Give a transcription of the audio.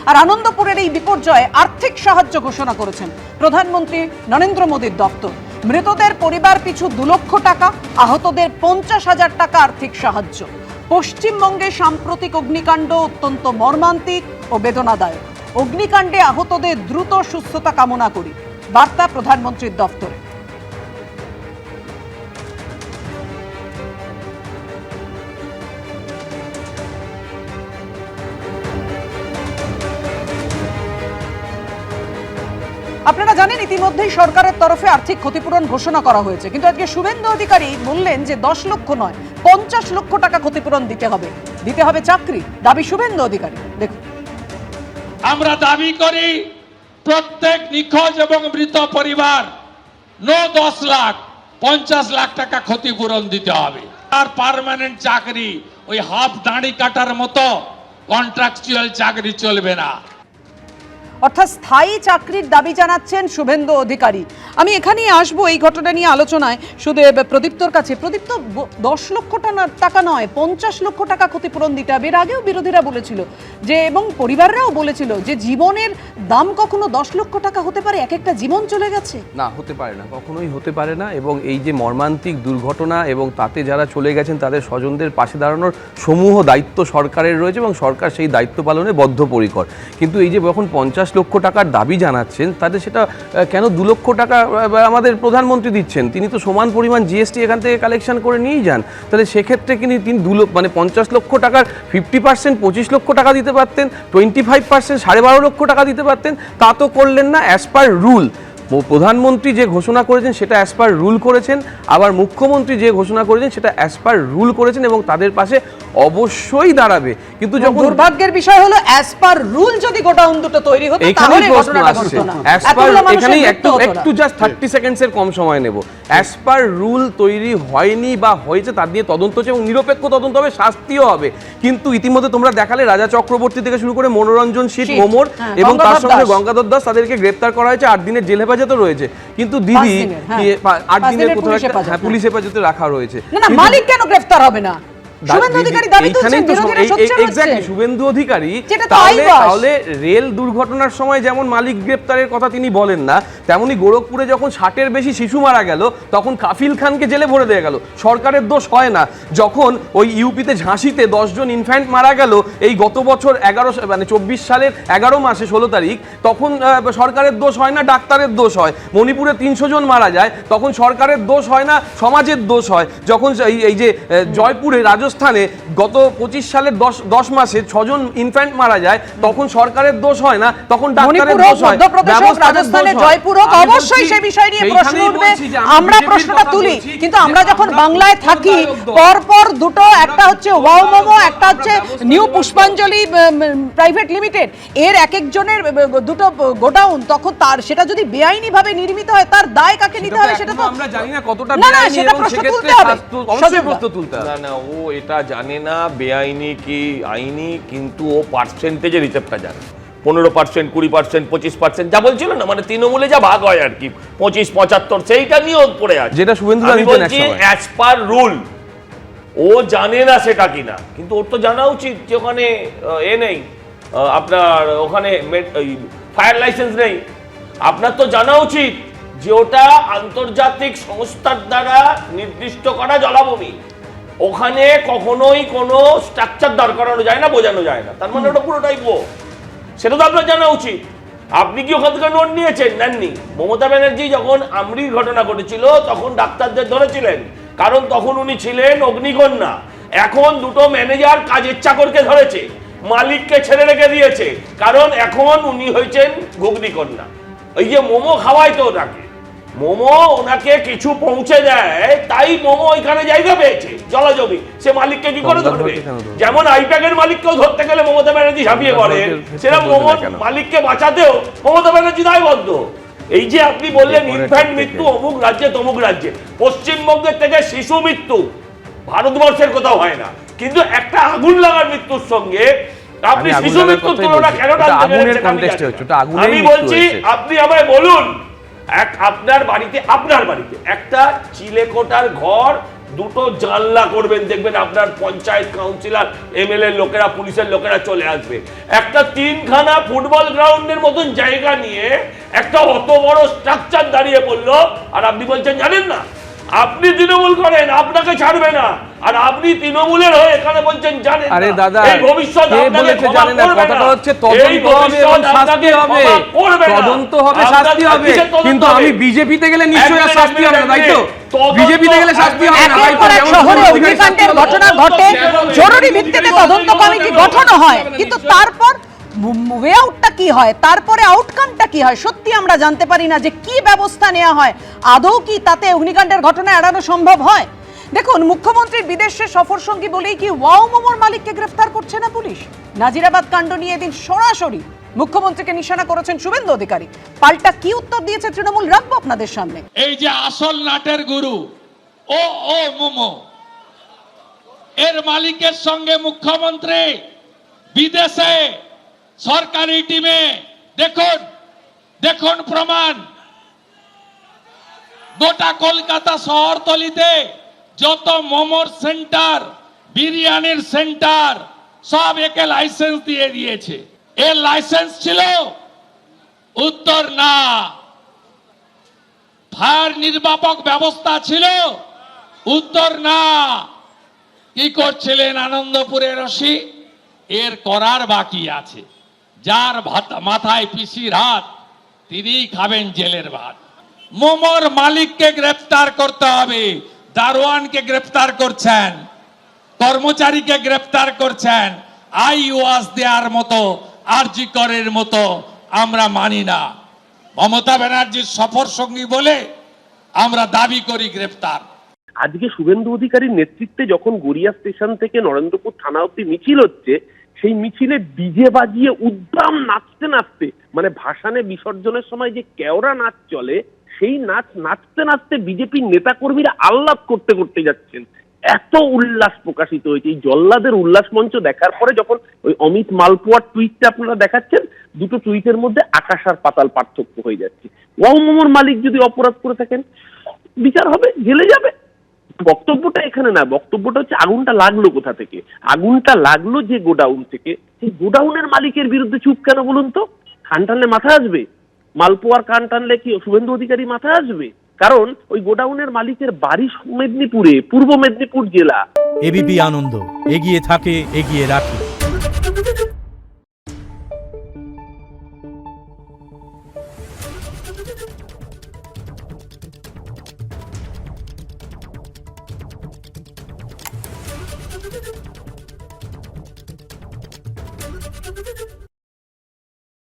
আর আনন্দপুরের এই বিপর্যয়ে আর্থিক সাহায্য ঘোষণা করেছেন প্রধানমন্ত্রী নরেন্দ্র মোদীর দপ্তর। মৃতদের পরিবার পিছু 2 লক্ষ টাকা, আহতদের 50,000 টাকা আর্থিক সাহায্য। পশ্চিমবঙ্গে সাম্প্রতিক অগ্নিকাণ্ড অত্যন্ত মর্মান্তিক ও বেদনাদায়ক। অগ্নিকাণ্ডে আহতদের দ্রুত সুস্থতা কামনা করি, বার্তা প্রধানমন্ত্রীর দপ্তরে। আপনারা জানেন ইতিমধ্যেই সরকারের তরফে আর্থিক ক্ষতিপূরণ ঘোষণা করা হয়েছে, কিন্তু আজকে শুভেন্দু অধিকারী বললেন যে 10 লক্ষ নয় 50 লক্ষ টাকা ক্ষতিপূরণ দিতে হবে চাকরি, দাবি শুভেন্দু অধিকারী। দেখুন, আমরা দাবি করি প্রত্যেক নিখোঁজ এবং মৃত পরিবার 10 লাখ 50 লাখ টাকা ক্ষতিপূরণ দিতে হবে। আর পার্মানেন্ট চাকরি ওই হাফ দাঁড়ি কাটার মতো কন্ট্রাকচুয়াল চাকরি চলবে না। অর্থাৎ স্থায়ী চাকরির দাবি জানাচ্ছেন শুভেন্দু অধিকারী। আমি এখানেই আসবো এই ঘটনা নিয়ে আলোচনায়, শুধু প্রদীপ্তর কাছে। প্রদীপ্ত, 10 লক্ষ টাকা নয় 50 লক্ষ টাকা ক্ষতিপূরণ দিতে হবে। এর আগেও বিরোধীরা বলেছিল যে, এবং পরিবাররাও বলেছিল যে জীবনের দাম কখনো 10 লক্ষ টাকা হতে পারে, এক একটা জীবন চলে গেছে। না, হতে পারে না, কখনোই হতে পারে না। এবং এই যে মর্মান্তিক দুর্ঘটনা এবং তাতে যারা চলে গেছেন তাদের স্বজনদের পাশে দাঁড়ানোর সমূহ দায়িত্ব সরকারের রয়েছে এবং সরকার সেই দায়িত্ব পালনে বদ্ধপরিকর। কিন্তু এই যে যখন 50 লক্ষ টাকার দাবি জানাচ্ছেন, তাদের সেটা কেন 2 লক্ষ টাকা আমাদের প্রধানমন্ত্রী দিচ্ছেন? তিনি তো সমান পরিমাণ জিএসটি এখান থেকে কালেকশন করে নিয়েই যান। তাহলে সেক্ষেত্রে তিনি 50 লক্ষ টাকার 50% 25 লক্ষ টাকা দিতে পারতেন, 25% 12.5 লক্ষ টাকা দিতে পারতেন। তা তো করলেন না। অ্যাজ পার রুল প্রধানমন্ত্রী যে ঘোষণা করেছেন সেটা অ্যাজ পার রুল করেছেন, আবার মুখ্যমন্ত্রী যে ঘোষণা করেছেন সেটা অ্যাজ পার রুল করেছেন এবং তাদের পাশে অবশ্যই দাঁড়াবে। কিন্তু যখন দুর্ভাগ্যের বিষয় হলো অ্যাজ পার রুল যদি গোডাউন দুটো তৈরি হতো তাহলে ঘটনাটা ঘটতো না। এখানেই একটু জাস্ট 30 সেকেন্ডসের কম সময় নেব। অ্যাজ পার রুল তৈরি হয়নি বা হয়েছে তার দিয়ে তদন্ত হচ্ছে এবং নিরপেক্ষ তদন্ত হবে, শাস্তিও হবে। কিন্তু ইতিমধ্যে তোমরা দেখালে রাজা চক্রবর্তী থেকে শুরু করে মনোরঞ্জন শীত মোমর এবং তার সঙ্গে গঙ্গাধর দাস, তাদেরকে গ্রেপ্তার করা হয়েছে, 8 দিনের জেল হেফাজতে রয়েছে। কিন্তু দিদি 8 দিনের কোথাও একটা পুলিশ হেফাজতে রাখা রয়েছে। মালিক কেন গ্রেফতার হবে না? শুভেন্দু অধিকারী তাহলে রেল দুর্ঘটনার সময় যেমন মালিক গ্রেপ্তারের কথা তিনি বলেন না, তেমনি গোরখপুরে যখন 60-এর বেশি শিশু মারা গেল তখন কাফিল খানকে জেলে ভরে দেওয়া গেল, সরকারের দোষ হয় না। যখন ওই ইউপিতে ঝাঁসিতে 10 জন ইনফ্যান্ট মারা গেল এই গত বছর 24 সালের 11 মাসে 16 তারিখ, তখন সরকারের দোষ হয় না, ডাক্তারের দোষ হয়। মণিপুরে 300 জন মারা যায়, তখন সরকারের দোষ হয় না, সমাজের দোষ হয়। যখন এই যে জয়পুরে রাজস্থানে গত 25 সালের 10 মাসে 6 জন ইনফ্যান্ট মারা যায়, তখন সরকারের দোষ হয় না, তখন ডাক্তারের দোষ হয়। রাজস্থানে জয়পুর অবশ্যই সেই বিষয় নিয়ে প্রশ্ন উঠবে, আমরা প্রশ্নটা তুলি। কিন্তু আমরা যখন বাংলায় থাকি, পরপর দুটো, একটা হচ্ছে ওয়াও মোমো, একটা হচ্ছে নিউ পুষ্পাঞ্জলি প্রাইভেট লিমিটেড, এর এক একজনের দুটো গোডাউন, তখন তার সেটা যদি বেআইনি ভাবে নির্মিত হয় তার দায় কাকে নিতে হবে সেটা তো আমরা জানি না কতটা বেআইনি, এবং সেক্ষেত্রে অবশ্যই প্রশ্ন তুলতে হবে। না, ও এটা জানে না বেআইনি কি আইনি, কিন্তু ও পার্সেন্টেজের হিসেবটা জানে। 15%, 20%, 25% যা বলছিল না, মানে তৃণমূলে যা ভাগ হয় আর কি, 25-75 সেইটা নিয়ে পড়ে আছে, যেটা শুভেন্দু অ্যাজ পার রুল। ও জানে না সেটা কিনা, কিন্তু ওর তো জানা উচিত যে ওখানে নেই, আপনার ওখানে ফায়ার লাইসেন্স নেই। আপনার তো জানা উচিত যে ওটা আন্তর্জাতিক সংস্থার দ্বারা নির্দিষ্ট করা জলাভূমি, ওখানে কখনোই কোনো স্ট্রাকচার দাঁড় করানো যায় না, বোঝানো যায় না। তার মানে ওটা পুরোটাই সেটা তো আপনার জানা উচিত। আপনি কি ওখান থেকে নোট নিয়েছেন? নেননি। মমতা ব্যানার্জি যখন আমরির ঘটনা ঘটেছিল তখন ডাক্তারদের ধরেছিলেন, কারণ তখন উনি ছিলেন অগ্নিকন্যা। এখন দুটো ম্যানেজার কাজের চাকরকে ধরেছে, মালিককে ছেড়ে রেখে দিয়েছে, কারণ এখন উনি হয়েছেন ঘুগনিকন্যা। ওই যে মোমো খাওয়ায় তো ওনাকে, মোমো ওনাকে কিছু পৌঁছে দেয়, তাই মোমো ওইখানে জায়গা পেয়েছে জলাজমি। সে মালিককে কি করে ধরবে? যেমন আইপ্যাকের মালিককেও ধরতে গেলে মমতা ব্যানার্জি ঝাঁপিয়ে পড়ে, সেরকম মোমো মালিককে বাঁচাতেও মমতা ব্যানার্জি দায়বদ্ধ। এই যে আপনি বললেন ইনফ্যান্ট মৃত্যু অমুক রাজ্যে তমুক রাজ্যে, পশ্চিমবঙ্গের থেকে শিশু মৃত্যু ভারতবর্ষের কোথাও হয় না, কিন্তু একটা আগুন লাগার মৃত্যুর সঙ্গে আপনি শিশু মৃত্যুর তুলনা কেন টানতে? আমি বলছি আপনি আমায় বলুন, আপনার বাড়িতে একটা চিলেকোটার ঘর দুটো জানলা করবেন, দেখবেন আপনার পঞ্চায়েত কাউন্সিলর এমএলএ লোকেরা পুলিশের লোকেরা চলে আসবে। একটা 3খানা ফুটবল গ্রাউন্ডের মতন জায়গা নিয়ে একটা অত বড় স্ট্রাকচার দাঁড়িয়ে পড়লো, আর আপনি বলছেন জানেন না? আপনি তৃণমূল করেন, আপনাকে ছাড়বে না, আর আপনি তৃণমূলের হয়ে এখানে বলছেন জানেন না। আরে দাদা, এই ভবিষ্যৎ কে আপনাকে বলেছে ক্ষমা জানেন না? করবে কথাটা না। হচ্ছে তদন্ত এই হবে এবং ভবিষ্যৎ শাস্তি আপনাকে হবে। ক্ষমা করবে না। তদন্ত হবে, শাস্তি হবে। কিসের তদন্ত কিন্তু হবে? আমি বিজেপিতে গেলে নিশ্চয়ই আর শাস্তি হবে না, তাই তো? তদন্ত বিজেপিতে গেলে শাস্তি হবে না, একের তাই তো? পর এক যেমন শহরে শুভেন্দু অধিকারী অগ্নিকাণ্ডের শাস্তি ঘটনা হবে। ঘটে, জরুরি ভিত্তিতে তদন্ত কমিটি গঠন হয়, কিন্তু তারপর ওয়ে আউটটা কি হয়, তারপরে আউটকামটা কি হয়, সত্যি আমরা জানতে পারি না যে কি ব্যবস্থা নেওয়া হয়। আদৌ কি তাতে অগ্নিকাণ্ডের ঘটনা এড়ানো সম্ভব হয়? দেখুন, মুখ্যমন্ত্রীর বিদেশে সফর সঙ্গী বলেই কি ওয়াও মোমোর মালিককে গ্রেফতার করছে না পুলিশ? নাজিরাবাদ কাণ্ড নিয়ে এদিন সরাসরি মুখ্যমন্ত্রীকে নিশানা করেছেন শুভেন্দু অধিকারী। পাল্টা কি উত্তর দিয়েছে তৃণমূল, রাখবো আপনাদের সামনে। এই যে আসল নাটের গুরু ও মোমো, এর মালিকের সঙ্গে মুখ্যমন্ত্রী বিদেশে সরকারি টিমে, দেখুন প্রমাণ, গোটা কলকাতা শহরতলিতে যত মোমোর সেন্টার, বিরিয়ানির সেন্টার, সব একে লাইসেন্স দিয়ে দিয়েছে। এর লাইসেন্স ছিল? উত্তর না। ফায়ার নির্বাপক ব্যবস্থা ছিল? উত্তর না। কি করছিলেন আনন্দপুরের রশি? এর করার বাকি আছে। যার মাথায় পিসির হাত, তিনিই খাবেন জেলের ভাত। মোমোর মালিককে গ্রেফতার করতে হবে। দারোয়ানকে গ্রেফতার করছেন, কর্মচারীকে গ্রেফতার করছেন। আই ওয়াজ দেয়ার মতো, আরজি করের মতো আমরা মানি না। মমতা ব্যানার্জির সফর সঙ্গী বলে আমরা দাবি করি গ্রেফতার। আজকে শুভেন্দু অধিকারীর নেতৃত্বে যখন গড়িয়া স্টেশন থেকে নরেন্দ্রপুর থানা অব্দি মিছিল হচ্ছে, সেই মিছিলে ডিজে বাজিয়ে উদ্দাম নাচতে নাচতে, মানে ভাসানে বিসর্জনের সময় যে কেওড়া নাচ চলে, সেই নাচ নাচতে নাচতে বিজেপির নেতাকর্মীরা আহ্লাদ করতে করতে যাচ্ছেন। এত উল্লাস প্রকাশিত হয়েছে। এই জল্লাদের উল্লাস মঞ্চ দেখার পরে যখন ওই অমিত মালপুয়ার টুইটটা আপনারা দেখাচ্ছেন, দুটো টুইটের মধ্যে আকাশ আর পাতাল পার্থক্য হয়ে যাচ্ছে। ওয়াও মোমোর মালিক যদি অপরাধ করে থাকেন, বিচার হবে, জেলে যাবে। বক্তব্যটা এখানে না, বক্তব্যটা হচ্ছে আগুনটা লাগলো কোথা থেকে। আগুনটা লাগলো যে গোডাউন থেকে। সেই গোডাউনের মালিকের বিরুদ্ধে চুপ কেন বলুন তো? কান টানলে মাথা আসবে? মালপোয়ার কান টানলে কি শুভেন্দু অধিকারী মাথা আসবে? কারণ ওই গোডাউনের মালিকের বাড়ি মেদিনীপুরে, পূর্ব মেদিনীপুর জেলা। এবিপি আনন্দ, এগিয়ে থাকে, এগিয়ে রাখে।